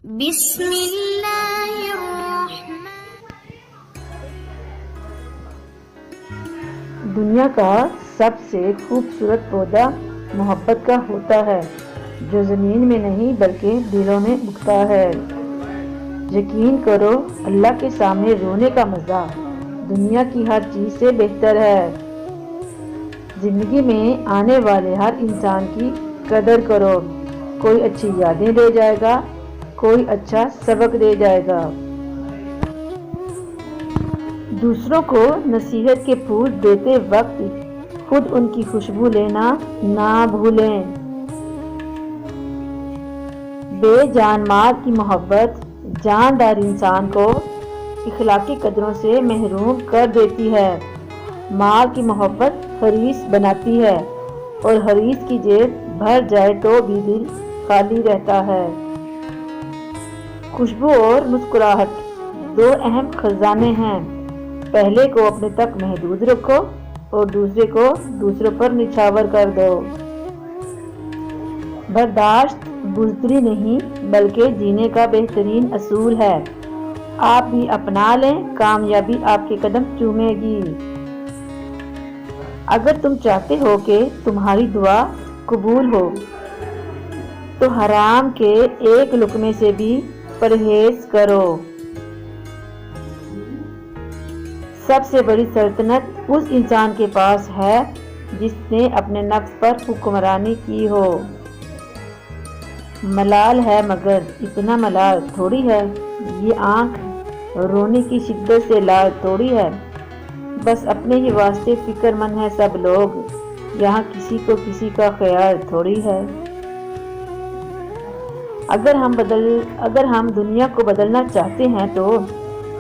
بسم اللہ الرحمن۔ دنیا کا سب سے خوبصورت پودا محبت کا ہوتا ہے، جو زمین میں نہیں بلکہ دلوں میں اگتا ہے۔ یقین کرو، اللہ کے سامنے رونے کا مزہ دنیا کی ہر چیز سے بہتر ہے۔ زندگی میں آنے والے ہر انسان کی قدر کرو، کوئی اچھی یادیں دے جائے گا، کوئی اچھا سبق دے جائے گا۔ دوسروں کو نصیحت کے پھول دیتے وقت خود ان کی خوشبو لینا نہ بھولیں۔ بے جان مال کی محبت جاندار انسان کو اخلاقی قدروں سے محروم کر دیتی ہے۔ مال کی محبت حریص بناتی ہے، اور حریص کی جیب بھر جائے تو بھی دل خالی رہتا ہے۔ خوشبو اور مسکراہٹ دو اہم خزانے ہیں، پہلے کو اپنے تک محدود رکھو اور دوسرے کو دوسروں پر نچھاور کر دو۔ برداشت بزدلی نہیں بلکہ جینے کا بہترین اصول ہے۔ آپ بھی اپنا لیں، کامیابی آپ کے قدم چومے گی۔ اگر تم چاہتے ہو کہ تمہاری دعا قبول ہو تو حرام کے ایک لقمے سے بھی پرہیز کرو۔ سب سے بڑی سلطنت اس انسان کے پاس ہے جس نے اپنے نفس پر حکمرانی کی ہو۔ ملال ہے مگر اتنا ملال تھوڑی ہے، یہ آنکھ رونے کی شدت سے لال تھوڑی ہے۔ بس اپنے ہی واسطے فکر مند ہے سب لوگ، یہاں کسی کو کسی کا خیال تھوڑی ہے۔ اگر ہم دنیا کو بدلنا چاہتے ہیں تو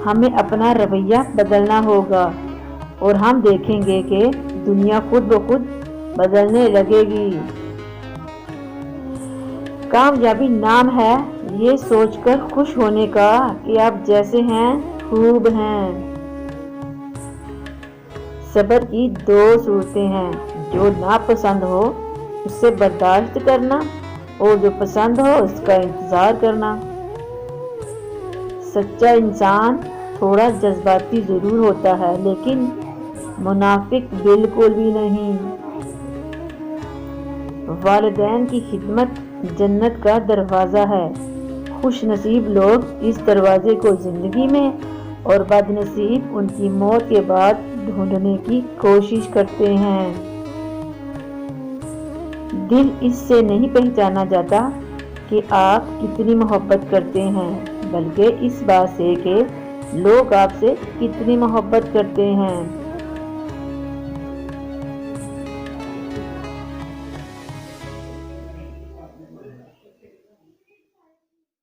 ہمیں اپنا رویہ بدلنا ہوگا، اور ہم دیکھیں گے کہ دنیا خود بخود بدلنے لگے گی۔ کامیابی نام ہے یہ سوچ کر خوش ہونے کا کہ آپ جیسے ہیں خوب ہیں۔ صبر کی دو صورتیں ہیں، جو ناپسند ہو اس سے برداشت کرنا، اور جو پسند ہو اس کا انتظار کرنا۔ سچا انسان تھوڑا جذباتی ضرور ہوتا ہے، لیکن منافق بالکل بھی نہیں۔ والدین کی خدمت جنت کا دروازہ ہے، خوش نصیب لوگ اس دروازے کو زندگی میں اور بد نصیب ان کی موت کے بعد ڈھونڈنے کی کوشش کرتے ہیں۔ دل اس سے نہیں پہچانا جاتا کہ آپ کتنی محبت کرتے ہیں، بلکہ اس بات سے کہ لوگ آپ سے کتنی محبت کرتے ہیں۔